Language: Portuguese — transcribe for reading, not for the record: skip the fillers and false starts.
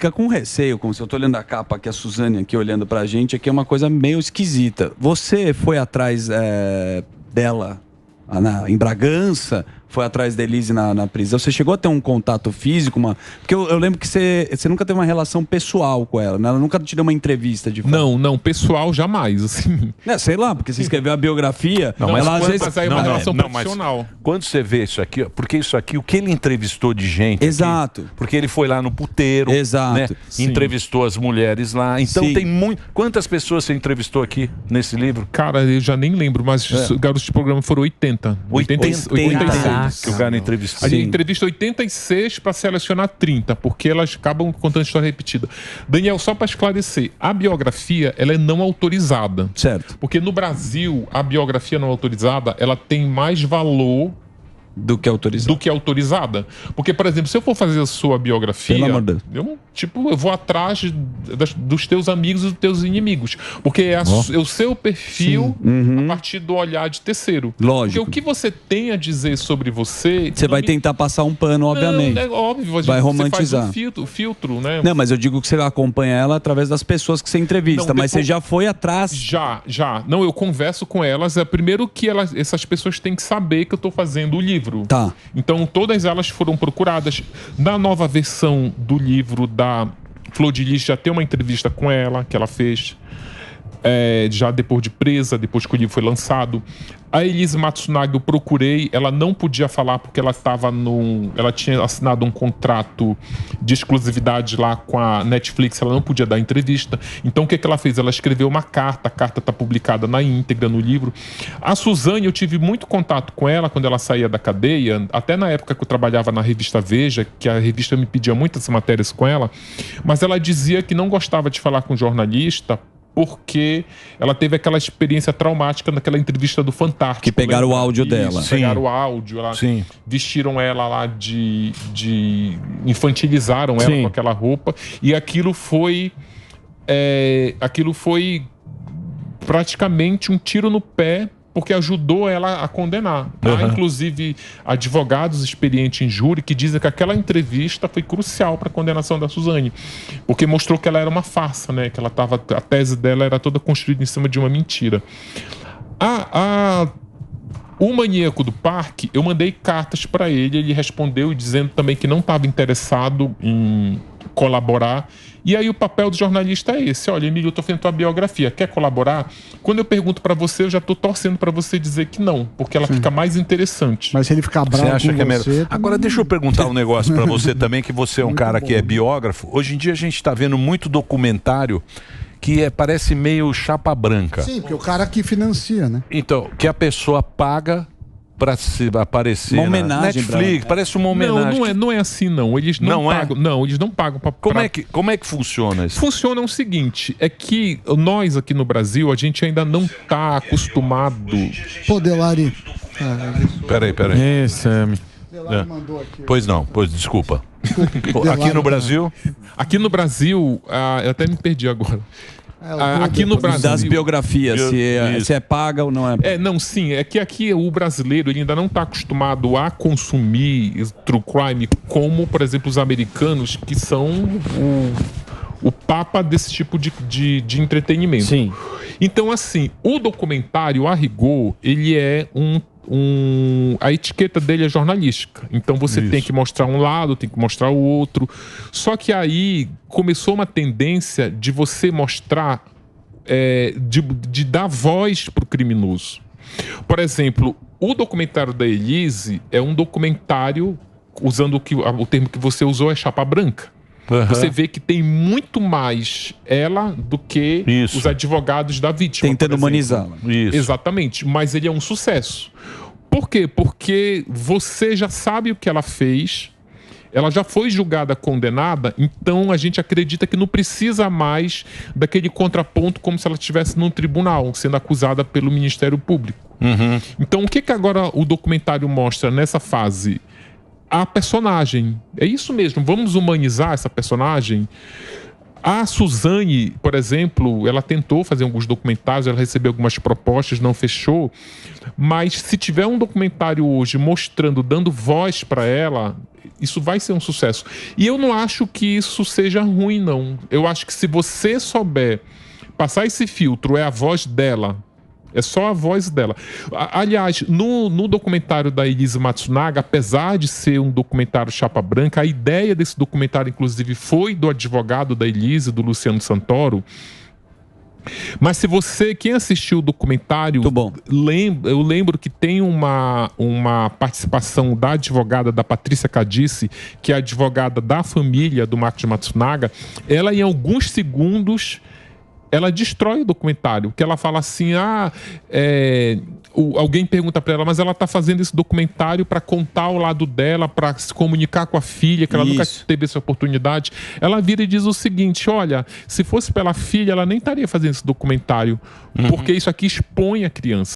fica com receio, como se eu tô olhando a capa aqui, a Suzane aqui olhando pra gente, aqui é uma coisa meio esquisita. Você foi atrás dela em Bragança? Foi atrás da Elise na prisão? Você chegou a ter um contato físico? Porque eu lembro que você nunca teve uma relação pessoal com ela, né? Ela nunca te deu uma entrevista de fato. Não, pessoal jamais, assim. Sei lá, porque você escreveu a biografia... Não, mas às vezes é uma relação profissional. Quando você vê isso aqui, porque isso aqui, o que ele entrevistou de gente... Exato. Aqui, porque ele foi lá no puteiro. Exato. Né? Entrevistou as mulheres lá. Então tem muito... Quantas pessoas você entrevistou aqui nesse livro? Cara, eu já nem lembro, mas garotos de programa foram 80. 86. Que o cara entrevistou. A gente entrevista 86 para selecionar 30, porque elas acabam contando história repetida. Daniel, só para esclarecer, a biografia ela é não autorizada. Certo. Porque no Brasil, a biografia não autorizada, ela tem mais valor do que autorizada. Porque, por exemplo, se eu for fazer a sua biografia, pelo amor de Deus, eu vou atrás dos teus amigos e dos teus inimigos. Porque é o seu perfil a partir do olhar de terceiro. Lógico. Porque o que você tem a dizer sobre você... Você vai tentar passar um pano, obviamente. Não, é óbvio. Vai romantizar. Você faz um filtro, né? Não, mas eu digo que você acompanha ela através das pessoas que você entrevista. Mas você já foi atrás? Já. Não, eu converso com elas. Primeiro que essas pessoas têm que saber que eu estou fazendo o livro. Tá. Então todas elas foram procuradas. Na nova versão do livro da Flor de Lis já tem uma entrevista com ela que ela fez já depois de presa, depois que o livro foi lançado. A Elise Matsunaga eu procurei, ela não podia falar porque ela tinha assinado um contrato de exclusividade lá com a Netflix, ela não podia dar entrevista. Então o que ela fez? Ela escreveu uma carta, a carta está publicada na íntegra no livro. A Suzane, eu tive muito contato com ela quando ela saía da cadeia, até na época que eu trabalhava na revista Veja, que a revista me pedia muitas matérias com ela, mas ela dizia que não gostava de falar com jornalista porque ela teve aquela experiência traumática naquela entrevista do Fantástico. Que pegaram o áudio dela. Pegaram o áudio, vestiram ela lá infantilizaram ela com aquela roupa. E aquilo foi praticamente um tiro no pé, porque ajudou ela a condenar. Há, inclusive, advogados experientes em júri que dizem que aquela entrevista foi crucial para a condenação da Suzane, porque mostrou que ela era uma farsa, né? Que a tese dela era toda construída em cima de uma mentira. O maníaco do parque, eu mandei cartas para ele respondeu dizendo também que não estava interessado em colaborar. E aí o papel do jornalista é esse: olha, Emílio, eu estou fazendo tua biografia, quer colaborar? Quando eu pergunto para você, eu já estou torcendo para você dizer que não, porque ela fica mais interessante. Mas se ele ficar bravo acha com que é você... melhor? Agora deixa eu perguntar um negócio para você também, que você é um cara que é biógrafo. Hoje em dia a gente está vendo muito documentário que parece meio chapa branca. Sim, porque o cara que financia, né? Então, que a pessoa paga para se aparecer uma homenagem, na Netflix, parece uma homenagem. Não é assim, não. Eles não pagam. Não, eles não pagam para... Como é que funciona isso? Funciona o seguinte, é que nós aqui no Brasil, a gente ainda não está acostumado... Pô, Delari... Peraí. Delari mandou aqui. Pois desculpa. Aqui no Brasil? Aqui no Brasil, eu até me perdi agora. Aqui no Brasil, das biografias, se é paga ou não é paga. Sim, é que aqui o brasileiro ele ainda não está acostumado a consumir true crime como, por exemplo, os americanos, que são o papa desse tipo de entretenimento. Sim. Então, assim, o documentário, a rigor, ele é a etiqueta dele é jornalística. Então você tem que mostrar um lado, tem que mostrar o outro. Só que aí começou uma tendência de você mostrar, de dar voz para o criminoso. Por exemplo, o documentário da Elise é um documentário, usando o termo que você usou, é chapa branca. Você vê que tem muito mais ela do que os advogados da vítima. Tentando humanizá-la. Exatamente, mas ele é um sucesso. Por quê? Porque você já sabe o que ela fez, ela já foi julgada, condenada, então a gente acredita que não precisa mais daquele contraponto como se ela estivesse num tribunal, sendo acusada pelo Ministério Público. Então o que agora o documentário mostra nessa fase? A personagem. É isso mesmo, vamos humanizar essa personagem. A Suzane, por exemplo, ela tentou fazer alguns documentários, ela recebeu algumas propostas, não fechou. Mas se tiver um documentário hoje mostrando, dando voz para ela, Isso vai ser um sucesso. E eu não acho que isso seja ruim, não. Eu acho que se você souber passar esse filtro, é a voz dela. É só a voz dela. Aliás, no documentário da Elise Matsunaga, apesar de ser um documentário chapa branca, a ideia desse documentário, inclusive, foi do advogado da Elise, do Luciano Santoro. Mas se você, quem assistiu o documentário, eu lembro que tem uma participação da advogada, da Patrícia Cadice, que é a advogada da família do Marcos Matsunaga. Ela, em alguns segundos, ela destrói o documentário, que ela fala assim, alguém pergunta para ela, mas ela está fazendo esse documentário para contar o lado dela, para se comunicar com a filha, que ela nunca teve essa oportunidade. Ela vira e diz o seguinte, olha, se fosse pela filha, ela nem estaria fazendo esse documentário, porque isso aqui expõe a criança.